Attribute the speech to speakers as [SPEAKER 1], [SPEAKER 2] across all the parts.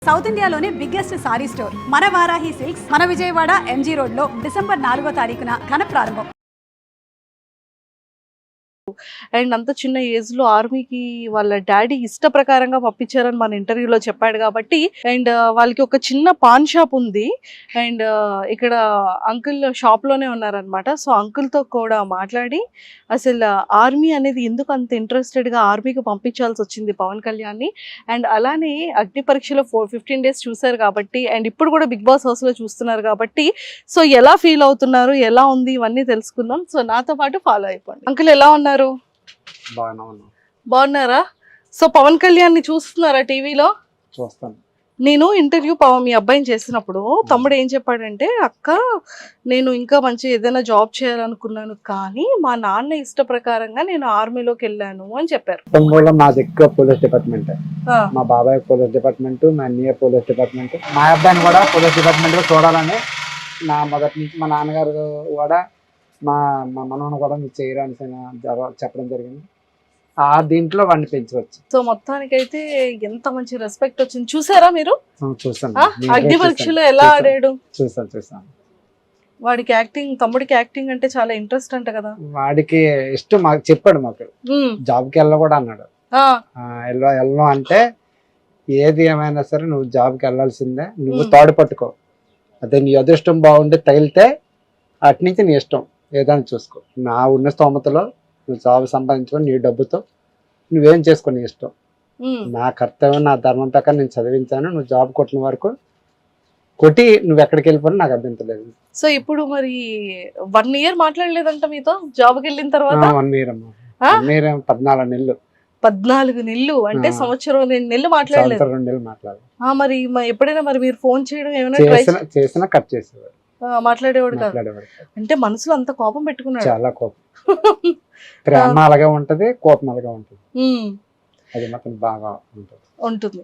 [SPEAKER 1] South ఇండియాలోనే biggest sorry store మన Varahi silks మన విజయవాడ ఎంజీ రోడ్ లో డిసెంబర్ 4వ తారీఖున ఘన ప్రారంభం.
[SPEAKER 2] అండ్ అంత చిన్న ఏజ్ లో ఆర్మీకి వాళ్ళ డాడీ ఇష్ట ప్రకారంగా పంపించారని మన ఇంటర్వ్యూలో చెప్పాడు కాబట్టి, అండ్ వాళ్ళకి ఒక చిన్న పాన్ షాప్ ఉంది. అండ్ ఇక్కడ అంకుల్ షాప్ లోనే ఉన్నారనమాట. సో అంకుల్ తో కూడా మాట్లాడి అసలు ఆర్మీ అనేది ఎందుకు అంత ఇంట్రెస్టెడ్ గా ఆర్మీకి పంపించాల్సి వచ్చింది పవన్ కళ్యాణ్ ని. అండ్ అలానే అగ్ని పరీక్షలో 15 days చూసారు కాబట్టి, అండ్ ఇప్పుడు కూడా బిగ్ బాస్ హౌస్ లో చూస్తున్నారు కాబట్టి, సో ఎలా ఫీల్ అవుతున్నారు, ఎలా ఉంది, ఇవన్నీ తెలుసుకుందాం. సో నాతో పాటు ఫాలో అయిపోండి. అంకుల్ ఎలా ఉన్నారు? బాగున్నారా? సో పవన్ కళ్యాణ్ ని చూస్తున్నారా టీవీలో?
[SPEAKER 3] చూస్తాను.
[SPEAKER 2] నేను ఇంటర్వ్యూ మీ అబ్బాయిని చేసినప్పుడు తమ్ముడు ఏం చెప్పాడంటే, అక్క నేను ఇంకా మంచి ఏదైనా జాబ్ చేయాలనుకున్నాను కానీ మా నాన్న ఇష్ట ప్రకారంగా నేను ఆర్మీలోకి వెళ్ళాను అని చెప్పారు.
[SPEAKER 3] మా దగ్గర పోలీస్ డిపార్ట్మెంట్, మా బాబాయ్ పోలీస్ డిపార్ట్మెంట్, మా అన్నయ్య పోలీస్ డిపార్ట్మెంట్, మా అబ్బాయిని కూడా పోలీస్ డిపార్ట్మెంట్ లో చూడాలని నా మొదటి నుంచి మా నాన్నగారు కూడా మా మనవను కూడా మీరు చేయరాని చెప్పడం జరిగింది. ఆ దీంట్లో వాడిని పెంచవచ్చు.
[SPEAKER 2] సో మొత్తానికైతే ఎంత మంచి రెస్పెక్ట్ వచ్చింది చూసారా మీరు?
[SPEAKER 3] చూసాను.
[SPEAKER 2] అగ్ని పరీక్షలో ఎలా ఆడాడు
[SPEAKER 3] చూసాను.
[SPEAKER 2] వాడికి యాక్టింగ్, తమ్ముడికి యాక్టింగ్ అంటే చాలా ఇంట్రెస్ట్ అంట కదా.
[SPEAKER 3] వాడికి ఇష్టం, మాకు చెప్పాడు. మాకు జాబ్కి వెళ్ళ కూడా అన్నాడు. వెళ్ళను అంటే ఏది ఏమైనా సరే నువ్వు జాబ్కి వెళ్ళాల్సిందే, నువ్వు తాడు పట్టుకో, అదే నీ అదృష్టం బాగుండి తగిలితే అటు నుంచి నీ ఇష్టం ఏదైనా చూసుకో, నా ఉన్న స్తోమతలో నువ్వు జాబ్ సంపాదించుకొని నీ డబ్బుతో నువ్వేం చేసుకో నీ ఇష్టం, నా కర్తవ్యం నా ధర్మం ప్రకారం నేను చదివించాను, నువ్వు జాబ్ కొట్టిన వరకు కొట్టి నువ్వు ఎక్కడికి వెళ్ళిపోయినా నాకు అభ్యంతరం లేదు.
[SPEAKER 2] సో ఇప్పుడు మరి 1 year మాట్లాడలేదంట మీతో జాబ్కి వెళ్ళిన తర్వాత?
[SPEAKER 3] 1 year అమ్మా, 1 year 14 నెలలు.
[SPEAKER 2] 14 నెలలు అంటే సంవత్సరం 2 నెలలు మాట్లాడలేదు.
[SPEAKER 3] 2 నెలలు మాట్లాడలేదు.
[SPEAKER 2] మరి ఎప్పుడైనా మరి మీరు ఫోన్ చేయడం ఏమైనా
[SPEAKER 3] చేసినా కట్ చేసేవాడు,
[SPEAKER 2] మాట్లాడేవాడు కాదు. అంటే మనసులో అంత కోపం పెట్టుకున్నాడు.
[SPEAKER 3] చాలా కోపం. ప్రేమ అలాగే ఉంటది, కోపం అలాగే ఉంటది. అది మాత్రం బాగా
[SPEAKER 2] ఉంటుంది.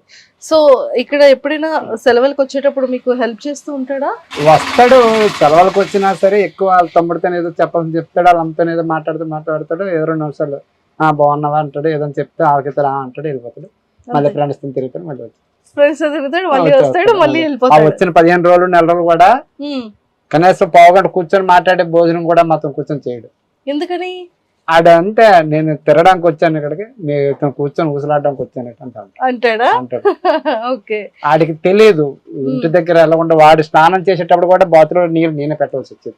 [SPEAKER 2] సో ఇక్కడ ఎప్పుడైనా సెలవులకు వచ్చేటప్పుడు మీకు హెల్ప్ చేస్తూ ఉంటాడా?
[SPEAKER 3] వస్తాడు. సెలవులకు వచ్చినా సరే ఎక్కువ వాళ్ళ తమ్ముడితో ఏదో చెప్పాలని చెప్తాడు, వాళ్ళ అమ్మతో ఏదో మాట్లాడుతాడు. ఏదో 2 నిమిషాలు బాగున్నావా అంటాడు, ఏదో చెప్తే ఆళ్ళకిద్దరు అంటాడు, వెళ్ళిపోతాడు. మళ్ళీ ఫ్రెండ్స్ తో తిరుగుతాడు, మళ్ళీ వచ్చిన 15 రోజులు 1 నెల రోజులు కూడా కనీసం పావుగంట కూర్చొని మాట్లాడే భోజనం కూడా మాత్రం కూర్చొని చేయడు.
[SPEAKER 2] ఎందుకని?
[SPEAKER 3] ఆడంటే నేను తిరగడానికి వచ్చాను, ఇక్కడికి నేను కూర్చొని ఊసలాడడానికి వచ్చాను
[SPEAKER 2] అంటాడా? ఓకే.
[SPEAKER 3] ఆడికి తెలియదు ఇంటి దగ్గర వెళ్ళకుండా. వాడు స్నానం చేసేటప్పుడు కూడా బాత్రూంలో నీళ్ళు నేనే పెట్టవలసి వచ్చేది.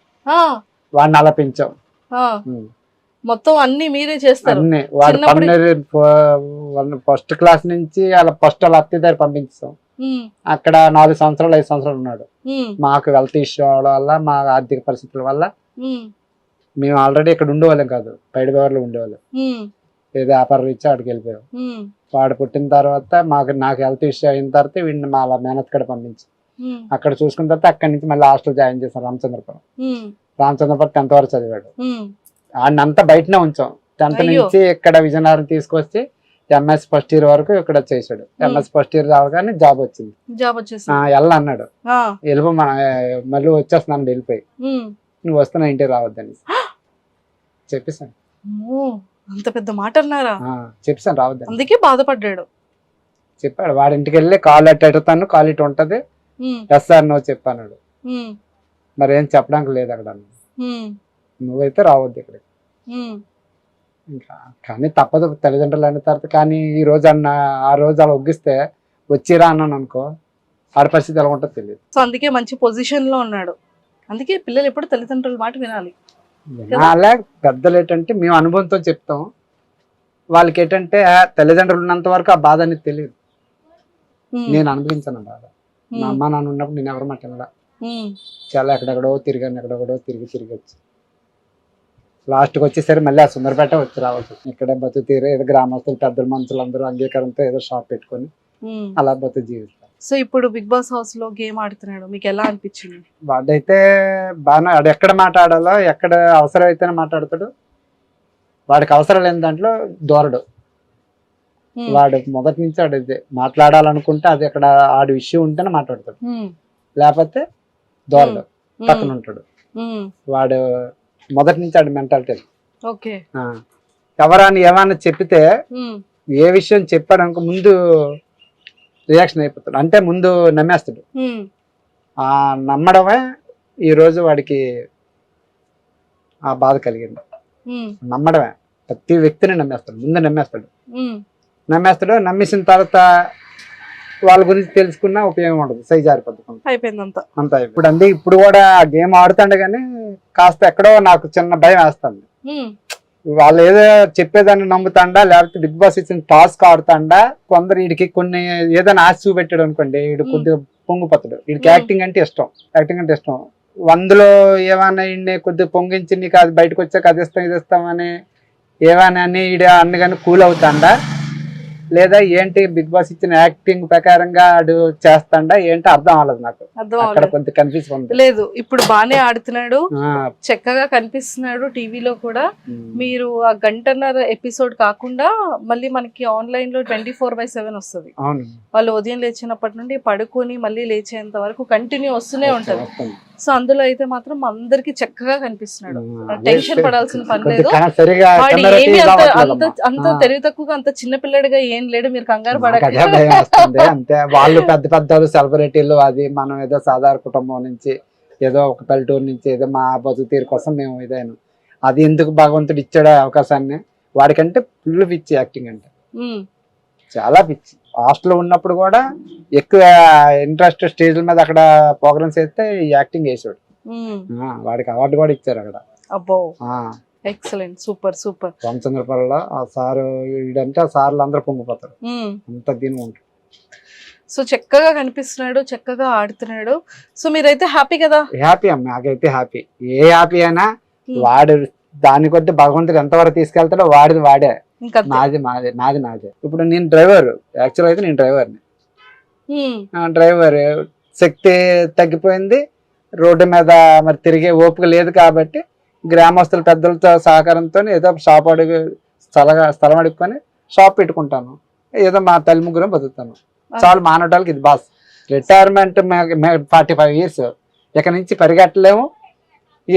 [SPEAKER 3] వాడిని అలా పెంచాం.
[SPEAKER 2] మొత్తం అన్ని మీరే చేస్తారు?
[SPEAKER 3] అన్ని. వాడు ఫస్ట్ క్లాస్ నుంచి అలా ఫస్ట్ వాళ్ళ అత్త దగ్గర పంపించాం. అక్కడ 4 సంవత్సరాలు 5 సంవత్సరాలు ఉన్నాడు. మాకు హెల్త్ ఇష్యూ అవడం వల్ల, మా ఆర్థిక పరిస్థితుల వల్ల మేము ఆల్రెడీ ఇక్కడ ఉండేవాళ్ళం కాదు, బయటలో ఉండేవాళ్ళం. ఏదో వ్యాపారం ఇచ్చి అక్కడికి వెళ్ళిపోయాం. వాడు పుట్టిన తర్వాత నాకు హెల్త్ ఇష్యూ అయిన తర్వాత వీడిని మా మేనత్ కడ పంపించి అక్కడ చూసుకున్న తర్వాత అక్కడి నుంచి మళ్ళీ హాస్టల్ జాయిన్ చేసాం రామచంద్రపురం. 10th వరకు చదివాడు. ఆయన అంతా బయటనే ఉంచాం. 10th నుంచి ఇక్కడ విజయనగరం తీసుకొచ్చి ఎంఎస్ ఫస్ట్ ఇయర్ వరకు ఇక్కడ చేశాడు. ఎంఎస్ ఫస్ట్ ఇయర్ రావగానే జాబ్ వచ్చింది. వెళ్ళన్నాడు, వెళ్ళిపో మళ్ళీ వచ్చేస్తున్నాను, వెళ్ళిపోయి నువ్వు వస్తున్నా ఇంటికి రావద్దని చెప్పేసాను.
[SPEAKER 2] అంత పెద్ద మాట అన్నారా?
[SPEAKER 3] చెప్పేసాను రావద్దని.
[SPEAKER 2] అందుకే బాధపడ్డాడు.
[SPEAKER 3] చెప్పాడు. వాడి ఇంటికి వెళ్ళి కాల్ ఎట్టుతాను, కాల్ ఇటు ఉంటది, ఎస్ఆర్ నో చెప్పాడు. మరి ఏం చెప్పడానికి లేదు అక్కడ, నువ్వైతే రావద్దు ఇక్కడికి. ఇంకా కానీ తప్పదు, తల్లిదండ్రులు అయిన తర్వాత. కానీ ఈ రోజు ఆ రోజు అలా ఒగ్గిస్తే వచ్చిరా అన్నాను అనుకో, ఆడ పరిస్థితి ఎలా ఉంటుందో తెలియదు.
[SPEAKER 2] సో అందుకే మంచి పొజిషన్ లో ఉన్నాడు. అందుకే పిల్లలు ఎప్పుడు తల్లిదండ్రుల మాట వినాలి.
[SPEAKER 3] అలా పెద్దలు ఏంటంటే మేము అనుభవంతో చెప్తాం, వాళ్ళకి ఏంటంటే తల్లిదండ్రులు ఉన్నంత వరకు ఆ బాధ అనేది తెలియదు. నేను అనుభవించాను బాధ. మా అమ్మ నాన్న ఉన్నప్పుడు నేను ఎవరి మాట వినలా. చాలా ఎక్కడెక్కడో తిరిగి వచ్చి లాస్ట్కి వచ్చేసరి మళ్ళీ ఆ సుందరపేట వచ్చి రావాల్సి వచ్చింది. ఇక్కడ బతు తీరు ఏదో గ్రామస్తులు పెద్దల మనుషులు అందరూ అంగీకారంతో ఏదో షాప్ పెట్టుకొని అలా బతు జీవిస్తాం.
[SPEAKER 2] సో ఇప్పుడు బిగ్ బాస్ హౌస్ లో గేమ్ ఆడుతున్నాడు, మీకు ఎలా అనిపించింది?
[SPEAKER 3] వాడైతే బాగా వాడు ఎక్కడ మాట్లాడాలో, ఎక్కడ అవసరం అయితేనే మాట్లాడతాడు. వాడికి అవసరం లేని దాంట్లో దూరడు. వాడు మొదటి నుంచి వాడు మాట్లాడాలనుకుంటే అది అక్కడ ఆడి విషయం ఉంటేనే మాట్లాడతాడు, లేకపోతే దూరడు, పక్కన ఉంటాడు. వాడు మొదటి నుంచి ఆడి మెంటాలిటీ. ఎవరని ఏమన్నా చెప్పితే ఏ విషయం చెప్పాడనుకో ముందు రియాక్షన్ అయిపోతాడు. అంటే ముందు నమ్మేస్తాడు. ఆ నమ్మడమే ఈ రోజు వాడికి ఆ బాధ కలిగింది. నమ్మడమే, ప్రతి వ్యక్తిని నమ్మేస్తాడు, ముందు నమ్మేస్తాడు. నమ్మేసిన తర్వాత వాళ్ళ గురించి తెలుసుకున్నా ఉపయోగం ఉండదు, సై జారిపోతుంది,
[SPEAKER 2] అయిపోయింది
[SPEAKER 3] అంతా. ఇప్పుడు కూడా ఆ గేమ్ ఆడుతాడు కానీ కాస్త ఎక్కడో నాకు చిన్న భయం వేస్తుంది. వాళ్ళు ఏదో చెప్పేదాన్ని నమ్ముతాండా, లేకపోతే బిగ్ బాస్ ఇచ్చిన టాస్క్ ఆడుతాండా. కొందరు వీడికి కొన్ని ఏదైనా ఆశ చూపెట్టాడు అనుకోండి, వీడు కొద్దిగా పొంగిపోతాడు. వీడికి యాక్టింగ్ అంటే ఇష్టం. 100లో ఏమన్నా వీడిని కొద్దిగా పొంగించి నీకు అది బయటకు వచ్చాక అది ఇస్తామని ఏమన్నా అని వీడు అన్నగాని కూల్ అవుతాండా, లేదా ఏంటి బిగ్ బాస్ ఇచ్చిన యాక్టింగ్ ప్రకారంగా ఆడు చేస్తాడా ఏంటి అర్థం అవ్వలేదు నాకు. అక్కడ కొంచెం కన్ఫ్యూజ్ ఉంది.
[SPEAKER 2] లేదు, ఇప్పుడు బానే ఆడుతున్నాడు, చక్కగా కనిపిస్తున్నాడు టీవీలో కూడా. మీరు ఆ 1.5 ఎపిసోడ్ కాకుండా మళ్ళీ మనకి ఆన్లైన్ లో 24/7 వస్తుంది. వాళ్ళు ఉదయం లేచినప్పటి నుండి పడుకొని మళ్ళీ లేచేంత వరకు కంటిన్యూ వస్తూనే ఉంటది. సో అందులో అయితే మాత్రం అందరికి చక్కగా కనిపిస్తున్నాడు. టెన్షన్ పడాల్సిన పని లేదు. వాడు ఏమి అంత తెలివి తక్కువగా అంత చిన్న పిల్లడిగా ఏం లేడు, మీరు కంగారు పడకండి.
[SPEAKER 3] అంతే, వాళ్ళు పెద్ద సెలబ్రిటీలు, అది మనం ఏదో సాధారణ కుటుంబం నుంచి ఏదో ఒక పల్లెటూరు నుంచి ఏదో మా బతుకు తీరు కోసం మేము ఇదైనా, అది ఎందుకు భగవంతుడు ఇచ్చాడు అవకాశాన్ని. వాడికంటే ఫుల్ పిచ్చి యాక్టింగ్ అంటే, చాలా పిచ్చి. హాస్టల్లో ఉన్నప్పుడు కూడా ఎక్కువ ఇంట్రెస్ట్ స్టేజ్ల మీద అక్కడ ప్రోగ్రామ్స్ వేస్తే యాక్టింగ్ వేసాడు. వాడికి అవార్డు కూడా ఇచ్చారు అక్కడ.
[SPEAKER 2] అబ్బో, ఎక్సలెంట్, సూపర్.
[SPEAKER 3] రామచంద్రపురంలో ఆ సారు వీడంటే ఆ సార్లు అందరూ పొంగిపోతారు, అంత దీని ఉంటుంది.
[SPEAKER 2] సో చక్కగా కనిపిస్తున్నాడు, చక్కగా ఆడుతున్నాడు. సో మీరైతే హ్యాపీ కదా?
[SPEAKER 3] హ్యాపీ అమ్మ, నాకైతే హ్యాపీ. ఏ హ్యాపీ అయినా వాడు దాని కొద్ది భగవంతుడు ఎంతవరకు తీసుకెళ్తాడో వాడిది వాడే, నాది. ఇప్పుడు నేను డ్రైవర్, యాక్చువల్ అయితే నేను డ్రైవర్ని. డ్రైవర్ శక్తి తగ్గిపోయింది, రోడ్డు మీద మరి తిరిగే ఓపిక లేదు కాబట్టి గ్రామస్తుల పెద్దలతో సహకారంతో ఏదో షాప్ అడుగు స్థలం అడుక్కొని షాప్ పెట్టుకుంటాను. ఏదో మా తల్లి ముగ్గురం బతుకుతాను. చాలు, మానవటాలకి ఇది బాస్. రిటైర్మెంట్ 45 years, ఇక నుంచి పరిగెట్టలేము,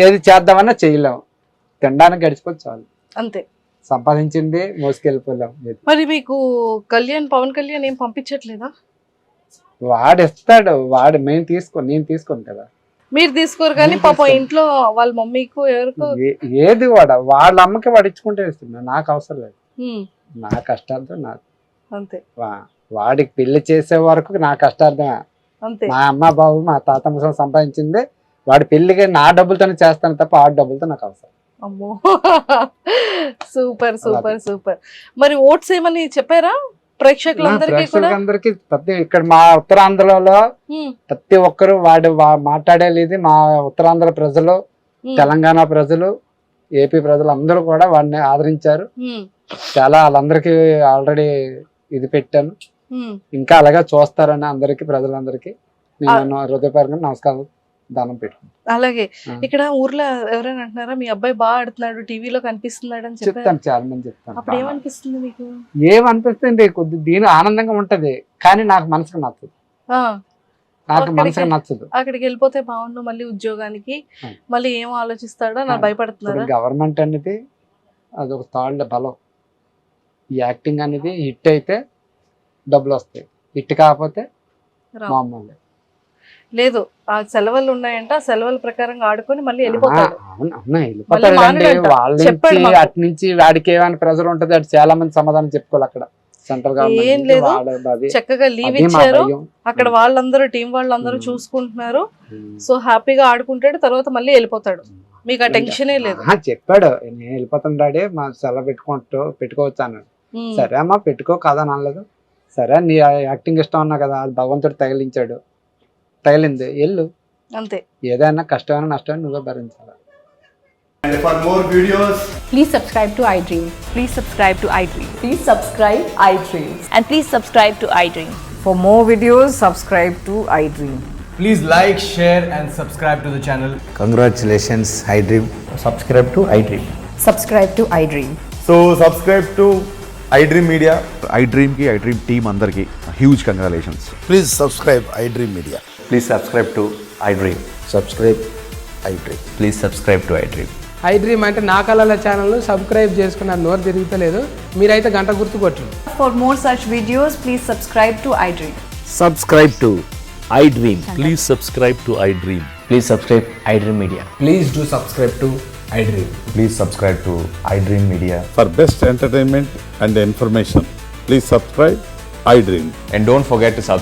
[SPEAKER 3] ఏది చేద్దామన్నా చేయలేము, తినడానికి గడిచిపోతే చాలు,
[SPEAKER 2] అంతే.
[SPEAKER 3] సంపాదించింది మోసుకెళ్ళిపోలేము.
[SPEAKER 2] మరి మీకు పవన్ కళ్యాణ్ ఏం పంపించట్లేదా?
[SPEAKER 3] వాడు ఇస్తాడు, నేను తీసుకోను కదా.
[SPEAKER 2] మీరు తీసుకోరు కానీ పాపం ఇంట్లో వాళ్ళ మమ్మీకు ఎవరికో
[SPEAKER 3] ఏది వాళ్ళ అమ్మకి వాడు ఇచ్చుకుంటే ఇస్తున్నా, నాకు అవసరం లేదు. నా కష్టాలతో నాకు
[SPEAKER 2] అంతే.
[SPEAKER 3] వాడికి పెళ్లి చేసే వరకు నా కష్టార్థమే. మా అమ్మ బాబు మా తాత ముసలి సంపాదించింది, వాడి పెళ్లికి నా డబ్బులతోనే చేస్తాను తప్ప ఆ డబ్బులతో నాకు అవసరం.
[SPEAKER 2] అమ్మో, సూపర్. మరి ఓట్స్ ఏమని చెప్పారా ప్రేక్షకులందరికీ?
[SPEAKER 3] ప్రతి ఇక్కడ మా ఉత్తరాంధ్రలో ప్రతి ఒక్కరు మాట్లాడేది మా ఉత్తరాంధ్ర ప్రజలు, తెలంగాణ ప్రజలు, ఏపీ ప్రజలు అందరూ కూడా వాడిని ఆదరించారు. చాలా వాళ్ళందరికీ ఆల్రెడీ ఇది పెట్టాను, ఇంకా అలాగే చూస్తారని అందరికి ప్రజలందరికీ నేను హృదయపూర్వకంగా నమస్కారం దానం పెట్టుకుంటాను.
[SPEAKER 2] అలాగే ఇక్కడ ఊర్లో ఎవరైనా అంటున్నారా మీ అబ్బాయి బాగా ఆడుతున్నాడు, టీవీలో కనిపిస్తున్నాడు అని
[SPEAKER 3] చెప్తాను, చాలా మంది చెప్తాను.
[SPEAKER 2] అప్పుడు ఏమనిపిస్తుంది మీకు?
[SPEAKER 3] ఏమనిపిస్తుంది, కొద్ది దీని ఆనందంగా ఉంటది కానీ నాకు మనసుకు నచ్చదు.
[SPEAKER 2] అక్కడికి వెళ్ళిపోతే బాగుండు, మళ్ళీ ఉద్యోగానికి మళ్ళీ ఏం ఆలోచిస్తాడో నాకు భయపడుతున్నారు.
[SPEAKER 3] గవర్నమెంట్ అనేది అది ఒక తాళ్ళ బలం. ఈ యాక్టింగ్ అనేది హిట్ అయితే డబ్బులు వస్తాయి, హిట్ కాకపోతే మామూలు
[SPEAKER 2] లేదు. ఆ సెలవులు ఉన్నాయంట, సెలవుల ప్రకారంగా ఆడుకొని మళ్ళీ వెళ్ళిపోతాడు.
[SPEAKER 3] అటు నుంచి వాడికి ఏమైనా ప్రెజర్ ఉంటది, అటు చాలా మంది సమాధానం చెప్పుకోవాలి. అక్కడ సెంట్రల్
[SPEAKER 2] గవర్నమెంట్ ఏం లేదు, చక్కగా లీవ్ ఇచ్చారు, అక్కడ వాళ్ళందరూ టీం వాళ్ళందరూ చూసుకుంటున్నారు. సో హ్యాపీగా ఆడుకుంటాడు, తర్వాత మళ్ళీ వెళ్ళిపోతాడు. మీకు ఆ టెన్షనే లేదు.
[SPEAKER 3] చెప్పాడు, నేను వెళ్ళిపోతాను డాడీ, మా సెలవు పెట్టుకోవచ్చు అన్నాడు. సరే అమ్మా పెట్టుకో కదా అనలేదు. సరే నీ యాక్టింగ్ ఇష్టం అన్నా కదా, అది భగవంతుడు తగిలింది వెళ్ళు,
[SPEAKER 2] అంతే.
[SPEAKER 3] ఏదైనా కష్టమైన నష్టమైన నువ్వే భరించాలి.
[SPEAKER 4] And for more videos,
[SPEAKER 5] please subscribe to iDream.
[SPEAKER 6] Please subscribe to iDream.
[SPEAKER 5] Please subscribe iDream.
[SPEAKER 6] And please subscribe to iDream.
[SPEAKER 5] For more videos, subscribe to iDream.
[SPEAKER 4] please like, share and subscribe to the channel.
[SPEAKER 7] Congratulations, iDream.
[SPEAKER 8] Subscribe to iDream.
[SPEAKER 5] Subscribe to iDream.
[SPEAKER 8] So subscribe to iDream Media.
[SPEAKER 9] iDream ki iDream team andarki huge congratulations.
[SPEAKER 7] Please subscribe iDream Media.
[SPEAKER 8] Please subscribe to iDream.
[SPEAKER 7] Subscribe iDream.
[SPEAKER 8] Please subscribe to iDream.
[SPEAKER 10] iDream అంటే నా కళల channel subscribe చేసుకున్నారు, నోరు తిరుగుతలేదు, మీరైతే గంట గుర్తు కొట్టండి.
[SPEAKER 5] For more such videos, please subscribe to iDream.
[SPEAKER 7] Subscribe to iDream.
[SPEAKER 8] Please subscribe to iDream.
[SPEAKER 6] Please subscribe iDream Media.
[SPEAKER 10] Please do subscribe to iDream.
[SPEAKER 8] Please subscribe to iDream Media.
[SPEAKER 9] For best entertainment and information, please subscribe iDream.
[SPEAKER 8] And don't forget to subscribe